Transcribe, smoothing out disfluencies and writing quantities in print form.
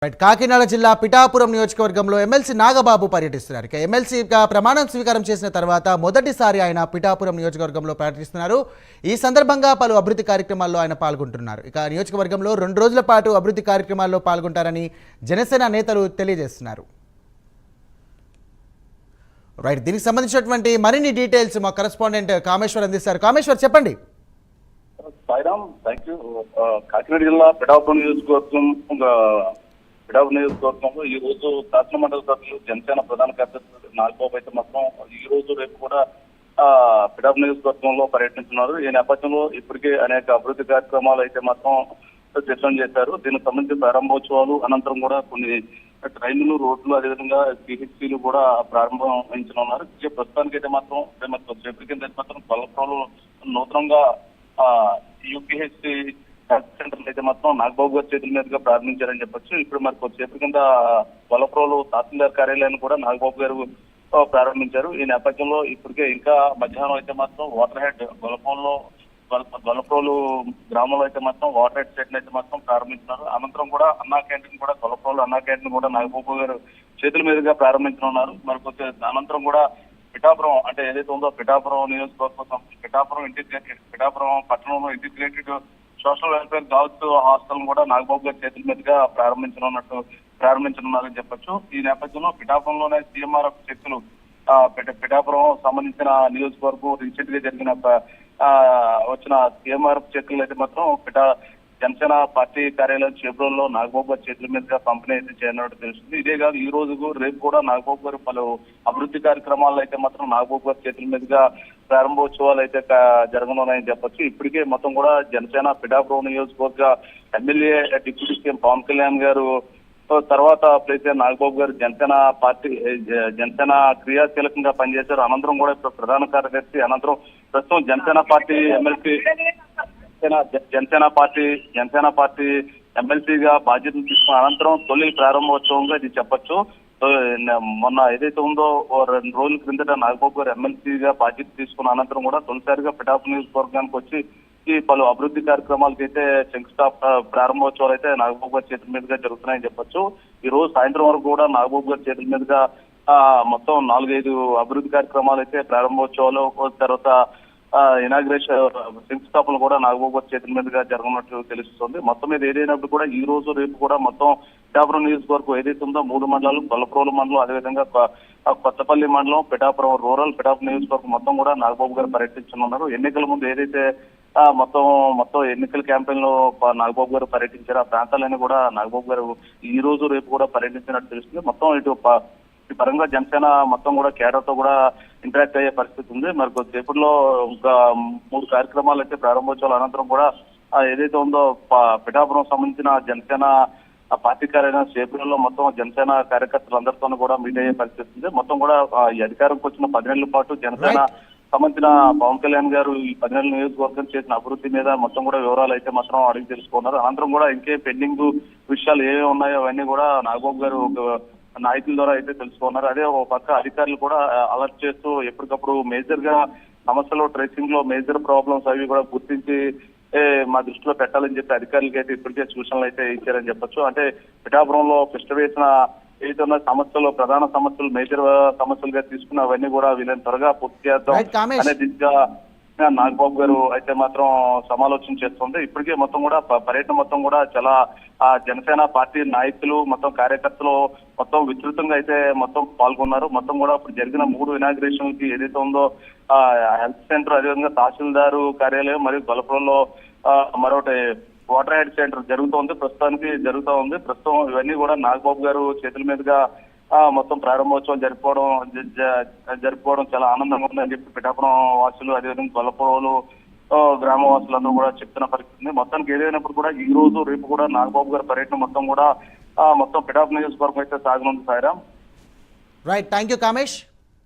కాకినాడ జిల్లా పిఠాపురం నియోజకవర్గంలో ఎమ్మెల్సీ నాగబాబు పర్యటిస్తున్నారు. ఎమ్మెల్సీగా ప్రమాణం స్వీకారం చేసిన తర్వాత మొదటిసారి ఆయన పిఠాపురం నియోజకవర్గంలో పర్యటిస్తున్నారు. ఈ సందర్భంగా పలు అభివృద్ధి కార్యక్రమాల్లో ఆయన పాల్గొంటున్నారు. ఇక నియోజకవర్గంలో 2 రోజుల పాటు అభివృద్ధి కార్యక్రమాల్లో పాల్గొంటారని జనసేన నేతలు తెలియజేస్తున్నారు. దీనికి సంబంధించినటువంటి మరిన్ని డీటెయిల్స్ మా కరెస్పాండెంట్ కామేశ్వర్ అందిస్తారు. కామేశ్వర్, చెప్పండి. కాకినాడ జిల్లా పిఠాపురం నియోజకవర్గంలో ఈ రోజు శాసన మండలి సభ్యులు జనసేన ప్రధాన కార్యదర్శి నాగబాబు అయితే మాత్రం ఈ రోజు రేపు కూడా పిఠాపురం నియోజకవర్గంలో పర్యటించున్నారు. ఈ నేపథ్యంలో ఇప్పటికే అనేక అభివృద్ధి కార్యక్రమాలు అయితే మాత్రం సిద్ధం చేశారు. దీనికి సంబంధించి ప్రారంభోత్సవాలు అనంతరం కూడా కొన్ని ట్రైన్లు, రోడ్లు, అదేవిధంగా పిహెచ్సీలు కూడా ప్రారంభించనున్నారు. ప్రస్తుతానికి అయితే మాత్రం రేపటి కింద మాత్రం కొల్లప్రోలు నూతనంగా యూపీహెచ్సీ సెంటర్ అయితే మాత్రం నాగబాబు గారి చేతుల మీదుగా ప్రారంభించారని చెప్పొచ్చు. ఇప్పుడు మరి కొద్దిసేపు కింద వలప్రోలు తహసీల్దార్ కార్యాలయాన్ని కూడా నాగబాబు గారు ప్రారంభించారు. ఈ నేపథ్యంలో ఇప్పటికే ఇంకా మధ్యాహ్నం అయితే మాత్రం వాటర్ హెడ్ గొల్లప్రోలు గ్రామంలో అయితే మాత్రం వాటర్ హెడ్ సెట్ అయితే మాత్రం ప్రారంభించినారు. అనంతరం కూడా అన్నా క్యాంటీన్ కూడా గొల్లప్రోలు అన్నా క్యాంటీన్ కూడా నాగబాబు గారు చేతుల మీదుగా ప్రారంభించనున్నారు. మరి కొంచెం అనంతరం కూడా పిఠాపురం అంటే ఏదైతే ఉందో పిఠాపురం నియోజకవర్గం పిఠాపురం పట్టణంలో integrated social welfare girls hostel కూడా నాగబాబు గారి చేతుల మీదుగా ప్రారంభించనున్నారని చెప్పొచ్చు. ఈ నేపథ్యంలో పిఠాపురంలోనే సీఎంఆర్ఎఫ్ శక్తులు పిఠాపురం సంబంధించిన నియోజకవర్గం రీసెంట్ గా జరిగిన వచ్చిన సీఎంఆర్ఎఫ్ శక్తులు అయితే మాత్రం జనసేన పార్టీ కార్యాలయం చేబ్రోల్లో నాగబాబు గారి చేతుల మీదుగా పంపిణీ అయితే చేయనున్నట్టు తెలుస్తుంది. ఇదే కాదు, ఈ రోజు రేపు కూడా నాగబాబు గారు పలు అభివృద్ధి కార్యక్రమాల్లో అయితే మాత్రం నాగబాబు గారి చేతుల మీదుగా ప్రారంభోత్సవాలు అయితే జరగనున్నాయని చెప్పొచ్చు. ఇప్పటికే మొత్తం కూడా జనసేన పిఠాపురం నియోజకవర్గ MLA deputy CM Pawan Kalyan గారు తర్వాత ప్లేస్ నాగబాబు గారు జనసేన క్రియాశీలకంగా పనిచేశారు. అనంతరం కూడా ఇప్పుడు ప్రధాన కార్యదర్శి, అనంతరం ప్రస్తుతం జనసేన పార్టీ ఎమ్మెల్సీగా బాధ్యతలు తీసుకున్న అనంతరం తొలి ప్రారంభోత్సవంగా ఇది చెప్పొచ్చు. మొన్న ఏదైతే ఉందో 2 రోజుల క్రిందట నాగబాబు గారు ఎమ్మెల్సీగా బాధ్యత తీసుకున్న అనంతరం కూడా తొలిసారిగా పిఠాపురం నియోజకవర్గానికి వచ్చి ఈ పలు అభివృద్ధి కార్యక్రమాలకి అయితే ప్రారంభోత్సవాలు అయితే నాగబాబు గారి చేతుల మీదుగా జరుగుతున్నాయని చెప్పొచ్చు. ఈ రోజు సాయంత్రం వరకు కూడా నాగబాబు గారి చేతుల మీదుగా మొత్తం 4-5 అభివృద్ధి కార్యక్రమాలు అయితే ప్రారంభోత్సవాలు, తర్వాత ఇనాగ్రేషన్ శంకుస్థాపనలు కూడా నాగబాబు గారి చేతుల మీదుగా జరగనున్నట్లు తెలుస్తుంది. మొత్తం మీద ఏదైనప్పుడు కూడా ఈ రోజు రేపు కూడా మొత్తం పిఠాపురం నియోజకవర్గం ఏదైతే ఉందో 3 మండలాలు, గొల్లప్రోలు మండలం, అదేవిధంగా కొత్తపల్లి మండలం, పిఠాపురం రూరల్, పిఠాపురం నియోజకవర్గం మొత్తం కూడా నాగబాబు గారు పర్యటించనున్నారు. ఎన్నికల ముందు ఏదైతే మొత్తం ఎన్నికల క్యాంపెయిన్ లో నాగబాబు గారు పర్యటించారు, ఆ ప్రాంతాలన్నీ కూడా నాగబాబు గారు ఈ రోజు రేపు కూడా పర్యటించినట్టు తెలుస్తుంది. మొత్తం ఇటు ఈ పరంగా జనసేన మొత్తం కూడా కేడర్ తో కూడా ఇంటరాక్ట్ అయ్యే పరిస్థితి ఉంది. మరి కొద్దిసేపట్లో ఇంకా 3 కార్యక్రమాలు అయితే ప్రారంభోత్సవాల అనంతరం కూడా ఏదైతే ఉందో పిఠాపురం సంబంధించిన జనసేన పార్టీ కార్యాలయం చేపల్లో మొత్తం జనసేన కార్యకర్తలందరితో కూడా మీట్ అయ్యే పరిస్థితి ఉంది. మొత్తం కూడా ఈ అధికారంకి వచ్చిన 10 నెలల పాటు జనసేన సంబంధించిన పవన్ కళ్యాణ్ గారు ఈ 10 నెలల నియోజకవర్గం చేసిన అభివృద్ధి మీద మొత్తం కూడా వివరాలు అయితే మాత్రం అడిగి తెలుసుకున్నారు. అనంతరం కూడా ఇంకే పెండింగ్ విషయాలు ఏవే ఉన్నాయో అవన్నీ కూడా నాగబాబు గారు నాయకుల ద్వారా అయితే తెలుసుకున్నారు. అదే ఒక పక్క అధికారులు కూడా అలర్ట్ చేస్తూ ఎప్పటికప్పుడు మేజర్ గా సమస్యలు ట్రేసింగ్ లో మేజర్ ప్రాబ్లమ్స్ అవి కూడా గుర్తించి మా దృష్టిలో పెట్టాలని చెప్పి అధికారులకి అయితే ఇప్పటికే సూచనలు అయితే ఇచ్చారని చెప్పొచ్చు. అంటే పిఠాపురంలో వేసిన ఏదైనా సమస్యలు, ప్రధాన సమస్యలు, మేజర్ సమస్యలుగా తీసుకున్న అవన్నీ కూడా వీళ్ళని త్వరగా పూర్తి చేద్దాం అనే దిశగా నాగబాబు గారు అయితే మాత్రం సమాలోచన చేస్తుంది. ఇప్పటికే మొత్తం కూడా పర్యటన మొత్తం కూడా చాలా జనసేన పార్టీ నాయకులు, మొత్తం కార్యకర్తలు మొత్తం విస్తృతంగా అయితే మొత్తం పాల్గొన్నారు. మొత్తం కూడా ఇప్పుడు జరిగిన 3 ఇనాగ్రేషన్ కి ఏదైతే ఉందో హెల్త్ సెంటర్, అదేవిధంగా తహసీల్దారు కార్యాలయం మరియు గొల్లపురంలో మరొకటి వాటర్ హెడ్ సెంటర్ ప్రస్తుతం ఇవన్నీ కూడా నాగబాబు గారు చేతుల మీదుగా మొత్తం ప్రారంభోత్సవం జరుపుకోవడం చాలా ఆనందంగా ఉందని చెప్పి పిఠాపురం వాసులు, అదేవిధంగా గొల్లపురంలో గ్రామవాసులందరూ కూడా చెప్తున్న పరిస్థితి. మొత్తానికి ఏదైనప్పుడు కూడా ఈ రోజు రేపు కూడా నాగబాబు గారి పర్యటన మొత్తం పిఠాపురం నియోజకవర్గం అయితే సాగనుంది. సాయిరామ్. Thank you Kamesh.